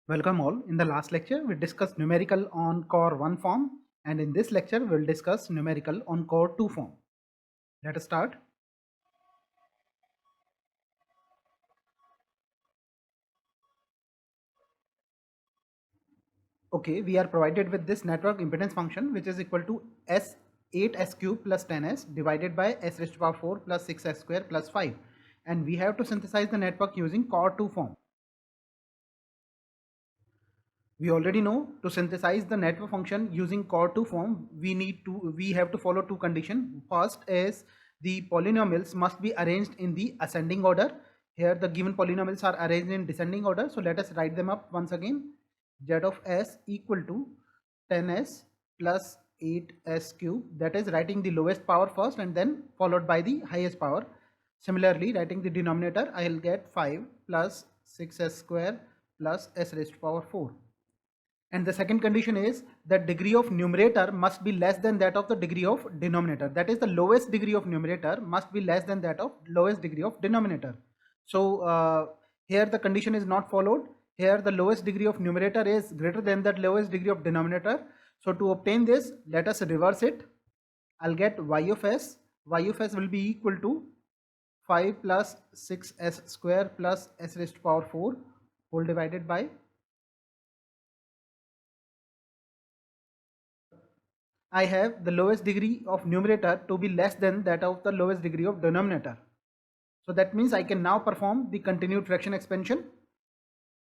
Welcome all. In the last lecture, we discussed numerical on core 1 form, and in this lecture, we'll discuss numerical on core 2 form. Let us start. Okay, we are provided with this network impedance function, which is equal to S8s cube plus 10s divided by s raised to power 4 plus 6s square plus 5. And we have to synthesize the network using core 2 form. We already know to synthesize the network function using core 2 form, we have to follow two conditions. First is the polynomials must be arranged in the ascending order. Here the given polynomials are arranged in descending order. So let us write them up once again. Z of s equal to 10s plus 8s cube, that is writing the lowest power first and then followed by the highest power. Similarly, writing the denominator, I will get 5 plus 6s square plus s raised to power 4. And the second condition is that degree of numerator must be less than that of the degree of denominator. That is, the lowest degree of numerator must be less than that of lowest degree of denominator. So here the condition is not followed. Here the lowest degree of numerator is greater than that lowest degree of denominator. So to obtain this, let us reverse it. I'll get y of s. Y of s will be equal to 5 plus 6s square plus s raised to power 4 whole divided by I have the lowest degree of numerator to be less than that of the lowest degree of denominator. So that means I can now perform the continued fraction expansion.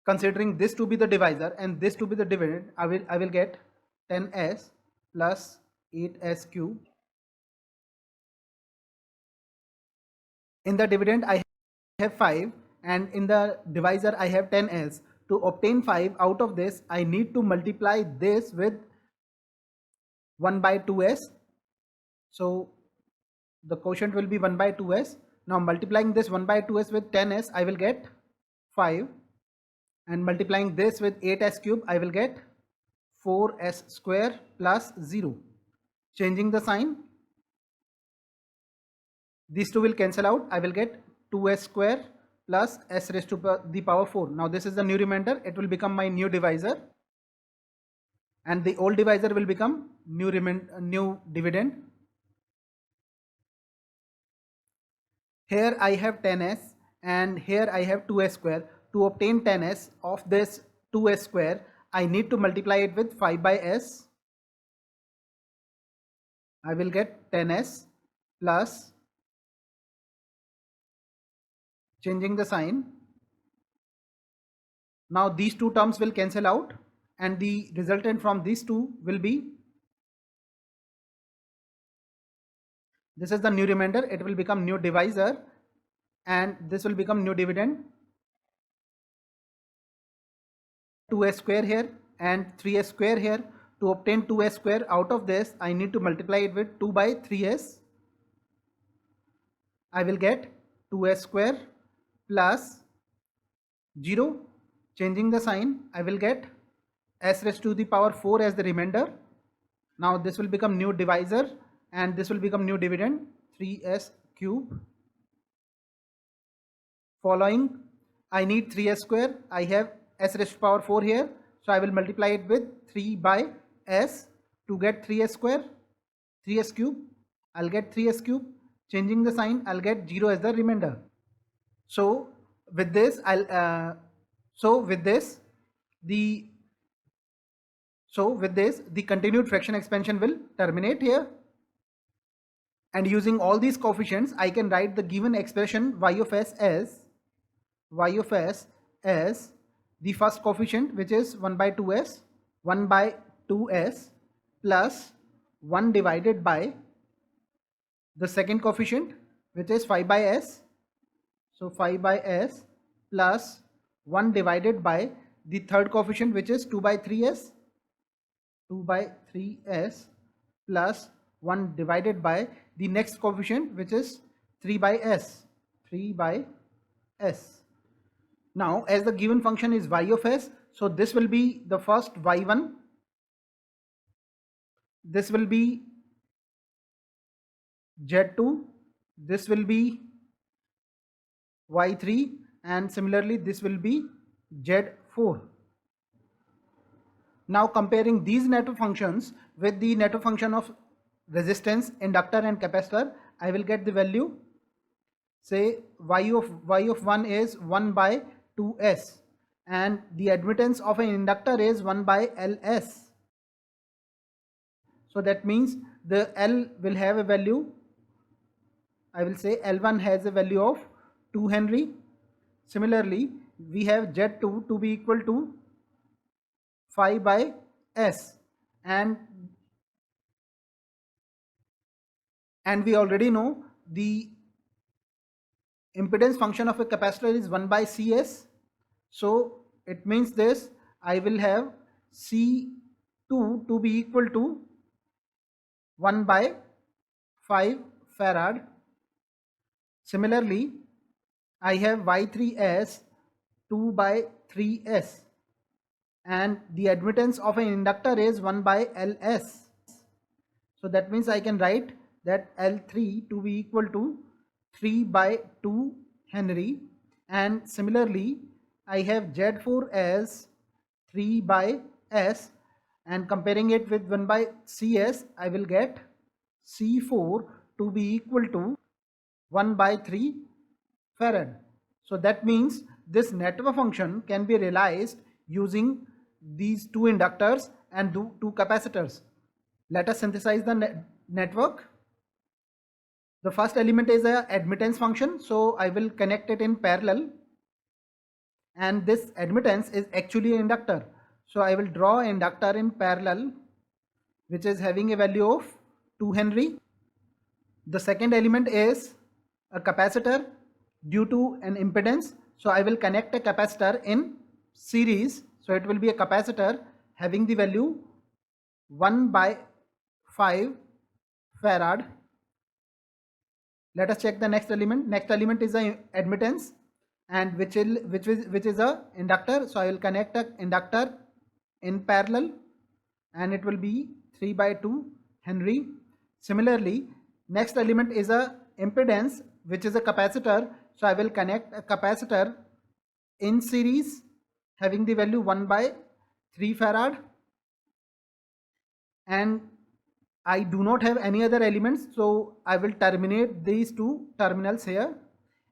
Considering this to be the divisor and this to be the dividend, I will get 10s plus 8s cube. In the dividend I have 5 and in the divisor I have 10s. To obtain 5 out of this, I need to multiply this with 1 by 2s. So the quotient will be 1 by 2s. Now multiplying this 1 by 2s with 10s, I will get 5, and multiplying this with 8s cube, I will get 4s square plus 0. Changing the sign, these two will cancel out. I will get 2s square plus s raised to the power 4. Now this is the new remainder. It will become my new divisor, and the old divisor will become new dividend. Here I have 10s and here I have 2s square. To obtain 10s of this 2s square, I need to multiply it with 5 by s. I will get 10s plus, changing the sign. Now these two terms will cancel out and the resultant from these two will be, this is the new remainder. It will become new divisor and this will become new dividend. 2s square here and 3s square here. To obtain 2s square out of this, I need to multiply it with 2 by 3s. I will get 2s square plus 0. Changing the sign, I will get s raised to the power 4 as the remainder. Now this will become new divisor and this will become new dividend, 3s cube. Following, I need 3s square. I have s raised to power 4 here. So I will multiply it with 3 by s to get 3s square, 3s cube. I'll get 3s cube. Changing the sign, I'll get 0 as the remainder. So with this, the continued fraction expansion will terminate here. And using all these coefficients, I can write the given expression y of s as the first coefficient, which is 1 by 2s plus 1 divided by the second coefficient, which is 5 by s. So 5 by s plus 1 divided by the third coefficient, which is 2 by 3s plus 1 divided by the next coefficient, which is 3 by s. Now as the given function is y of s, so this will be the first y1, this will be z2, this will be y3, and similarly this will be z4. Now comparing these network functions with the network function of resistance, inductor and capacitor, I will get the value. Say y of 1 is 1 by 2s, and the admittance of an inductor is 1 by ls. So that means the L will have a value, I will say L1 has a value of 2 Henry. Similarly, we have Z2 to be equal to 5 by S, and we already know the impedance function of a capacitor is 1 by Cs. So it means this, I will have C2 to be equal to 1 by 5 farad. Similarly, I have Y3 as 2 by 3s, and the admittance of an inductor is 1 by ls. So that means I can write that L3 to be equal to 3 by 2 Henry, and similarly I have Z4 as 3 by S, and comparing it with 1 by Cs, I will get C4 to be equal to 1 by 3 farad. So that means this network function can be realized using these two inductors and two capacitors. Let us synthesize the network. The first element is a admittance function, so I will connect it in parallel, and this admittance is actually an inductor. So I will draw an inductor in parallel which is having a value of 2 Henry. The second element is a capacitor due to an impedance, so I will connect a capacitor in series, so it will be a capacitor having the value 1 by 5 farad. Let us check the next element. Next element is a admittance, and which is a inductor, so I will connect a inductor in parallel, and it will be 3 by 2 Henry. Similarly, next element is a impedance, which is a capacitor, so I will connect a capacitor in series having the value 1 by 3 farad, and I do not have any other elements, so I will terminate these two terminals here,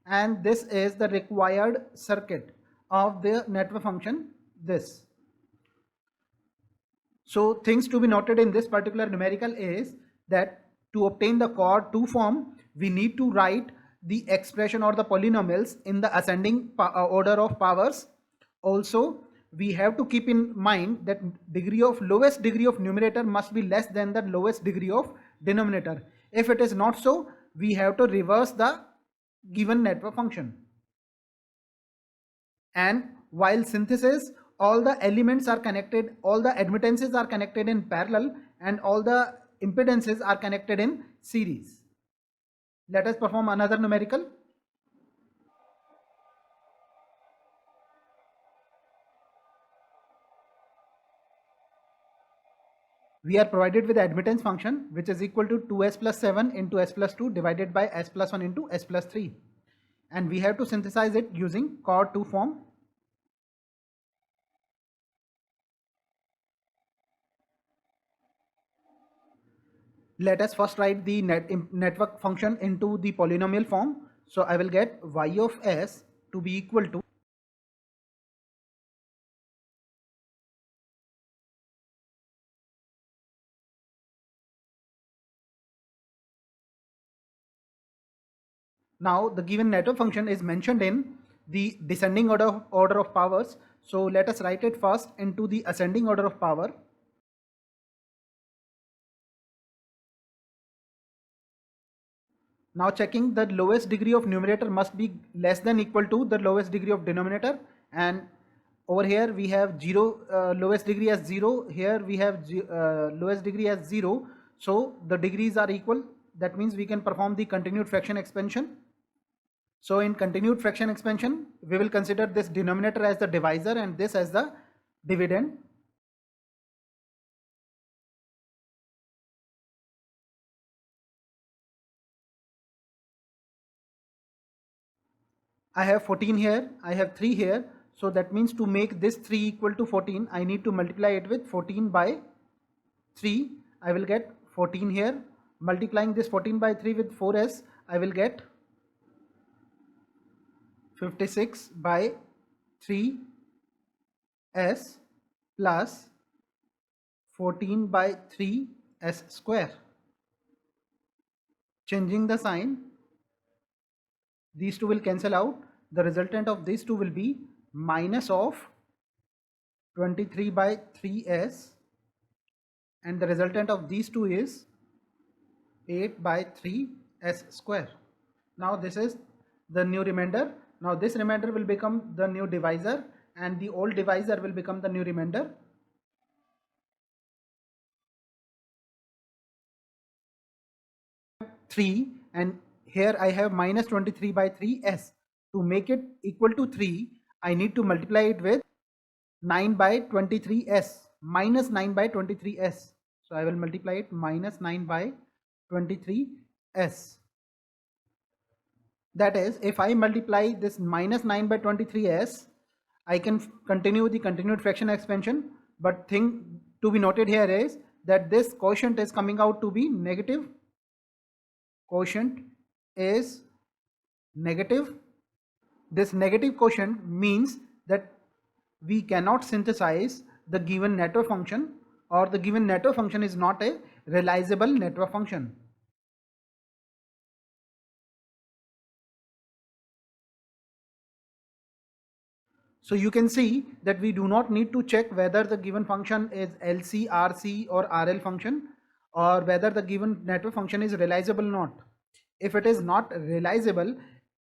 and this is the required circuit of the network function, this. So things to be noted in this particular numerical is that to obtain the chord 2 form, we need to write the expression or the polynomials in the ascending order of powers. Also, we have to keep in mind that lowest degree of numerator must be less than the lowest degree of denominator. If it is not so, we have to reverse the given network function. And while synthesis, all the elements are connected, all the admittances are connected in parallel, and all the impedances are connected in series. Let us perform another numerical. We are provided with the admittance function, which is equal to 2s plus 7 into s plus 2 divided by s plus 1 into s plus 3, and we have to synthesize it using chord 2 form. Let us first write the network function into the polynomial form. So I will get y of s to be equal to now the given network function is mentioned in the descending order of powers. So let us write it first into the ascending order of power. Now checking, the lowest degree of numerator must be less than equal to the lowest degree of denominator, and over here we have lowest degree as 0, here we have lowest degree as 0, so the degrees are equal. That means we can perform the continued fraction expansion. So in continued fraction expansion, we will consider this denominator as the divisor and this as the dividend. I have 14 here, I have 3 here, So that means to make this 3 equal to 14, I need to multiply it with 14 by 3. I will get 14 here. Multiplying this 14 by 3 with 4s, I will get 56 by 3s plus 14 by 3s square. Changing the sign, these two will cancel out. The resultant of these two will be minus of 23 by 3s, and the resultant of these two is 8 by 3s square. Now this is the new remainder. Now this remainder will become the new divisor, and the old divisor will become the new remainder. Three, and here I have minus 23 by 3s. To make it equal to 3, I need to multiply it with 9 by 23s, minus 9 by 23s. So I will multiply it minus 9 by 23s. That is, if I multiply this minus 9 by 23s, I can continue the continued fraction expansion. But thing to be noted here is that this quotient is coming out to be negative. Quotient is negative. This negative quotient means that we cannot synthesize the given network function, or the given network function is not a realizable network function. So you can see that we do not need to check whether the given function is LC, RC or RL function, or whether the given network function is realizable or not. If it is not realizable,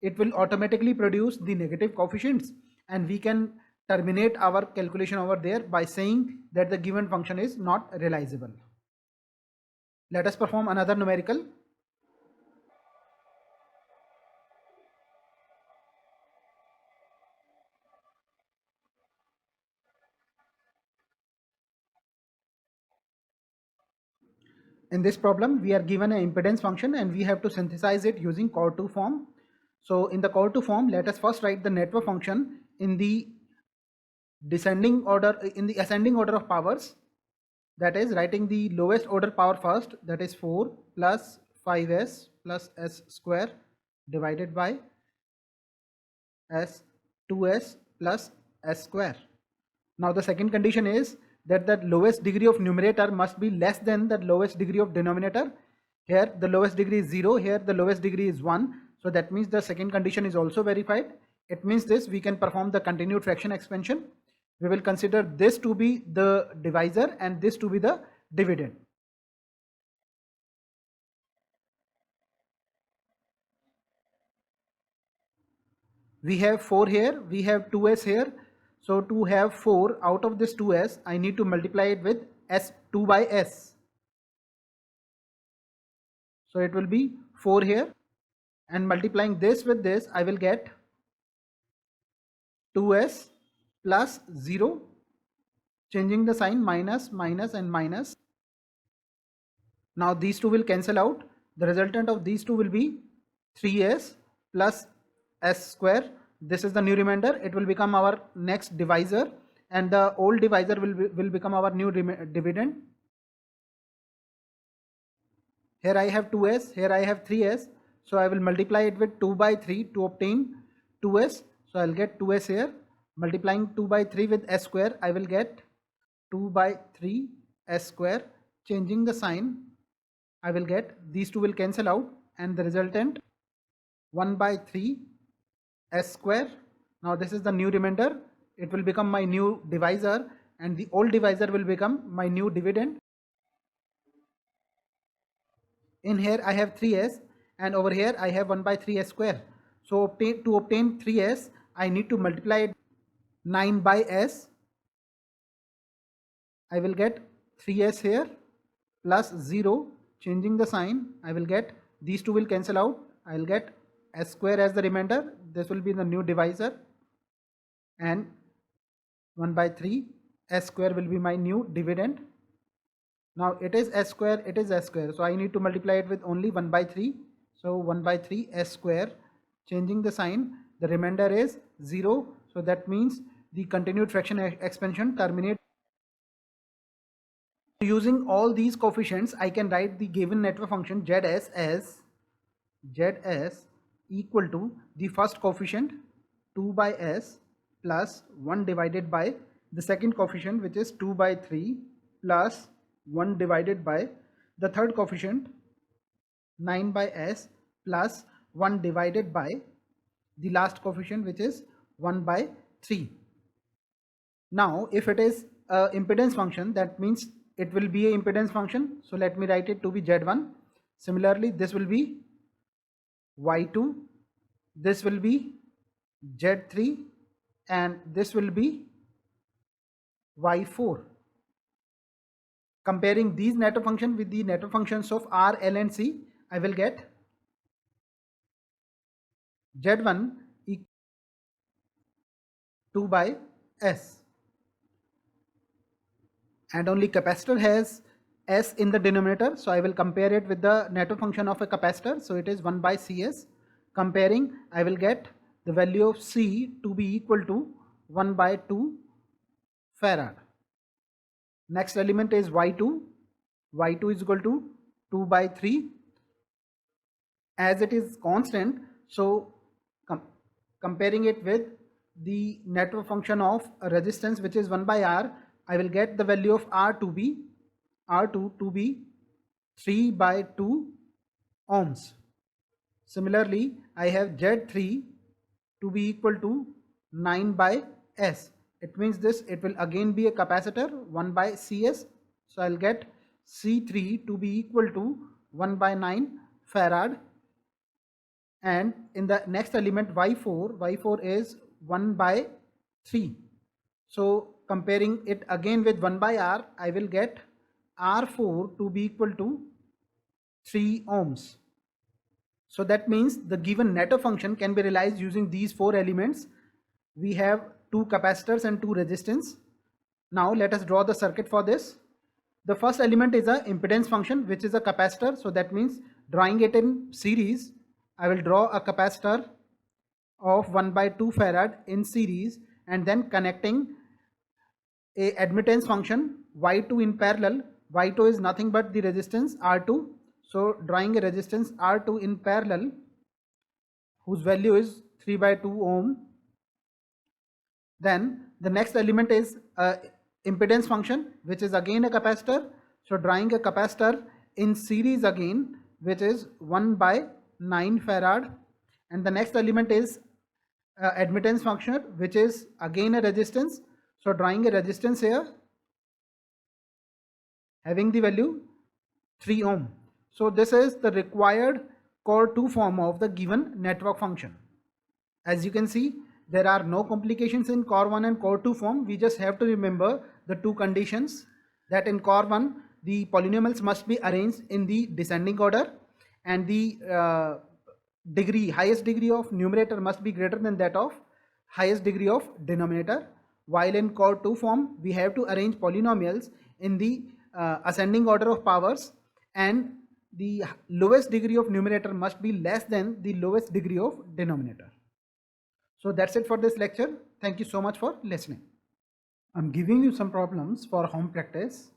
it will automatically produce the negative coefficients, and we can terminate our calculation over there by saying that the given function is not realizable. Let us perform another numerical. In this problem, we are given an impedance function and we have to synthesize it using Corr2 form. So in the Corr2 form, let us first write the network function in the ascending order of powers. That is, writing the lowest order power first, that is 4 plus 5s plus s square divided by s 2s plus s square. Now the second condition is that the lowest degree of numerator must be less than the lowest degree of denominator. Here the lowest degree is 0, here the lowest degree is 1. So that means the second condition is also verified. It means this we can perform the continued fraction expansion. We will consider this to be the divisor and this to be the dividend. We have 4 here, we have 2s here. So to have 4 out of this 2s, I need to multiply it with s2 by s. So it will be 4 here, and multiplying this with this, I will get 2s plus 0, changing the sign minus, minus and minus. Now these two will cancel out. The resultant of these two will be 3s plus s square. This is the new remainder. It will become our next divisor, and the old divisor will become our new dividend. Here I have 2s, here I have 3s. So I will multiply it with 2 by 3 to obtain 2s. So I'll get 2s here. Multiplying 2 by 3 with s square, I will get 2 by 3 s square. Changing the sign, I will get these two will cancel out, and the resultant 1 by 3 s square. Now this is the new remainder. It will become my new divisor, and the old divisor will become my new dividend. In here I have 3s, and over here I have 1 by 3s square. So to obtain 3s, I need to multiply it 9 by s. I will get 3s here plus 0. Changing the sign, I will get these two will cancel out. I will get s square as the remainder. This will be the new divisor, and 1 by 3 s square will be my new dividend. Now it is s square, it is s square, so I need to multiply it with only 1 by 3. So 1 by 3 s square. Changing the sign, the remainder is 0. So that means the continued fraction expansion terminates. Using all these coefficients, I can write the given network function ZS as ZS equal to the first coefficient 2 by S plus 1 divided by the second coefficient, which is 2 by 3 plus 1 divided by the third coefficient 9 by S plus 1 divided by the last coefficient, which is 1 by 3. Now if it is a impedance function, that means it will be a impedance function. So let me write it to be Z1. Similarly, this will be Y2, this will be Z3, and this will be Y4. Comparing these network functions with the network functions of R, L and C, I will get Z1 equal to 2 by S, and only capacitor has S in the denominator, so I will compare it with the network function of a capacitor, so it is 1 by Cs. Comparing, I will get the value of C to be equal to 1 by 2 farad. Next element is Y2. Y2 is equal to 2 by 3. As it is constant, so comparing it with the network function of a resistance, which is 1 by R, I will get the value of R2 to be 3 by 2 ohms. Similarly, I have Z3 to be equal to 9 by S. It means it will again be a capacitor 1 by Cs. So I'll get C3 to be equal to 1 by 9 farad. And in the next element Y4 is 1 by 3. So comparing it again with 1 by R, I will get R4 to be equal to 3 ohms. So that means the given network function can be realized using these 4 elements. We have 2 capacitors and 2 resistance. Now let us draw the circuit for this. The first element is a impedance function, which is a capacitor. So that means drawing it in series, I will draw a capacitor of 1 by 2 farad in series, and then connecting a admittance function Y2 in parallel. Y2 is nothing but the resistance R2. So drawing a resistance R2 in parallel, whose value is 3 by 2 ohm. Then the next element is a impedance function, which is again a capacitor. So drawing a capacitor in series again, which is 1 by 9 farad. And the next element is admittance function, which is again a resistance. So drawing a resistance here, having the value 3 ohm. So this is the required core 2 form of the given network function. As you can see, there are no complications in core 1 and core 2 form. We just have to remember the 2 conditions, that in core 1 the polynomials must be arranged in the descending order, and the highest degree of numerator must be greater than that of highest degree of denominator. While in core 2 form, we have to arrange polynomials in the ascending order of powers, and the lowest degree of numerator must be less than the lowest degree of denominator. So that's it for this lecture. Thank you so much for listening. I'm giving you some problems for home practice.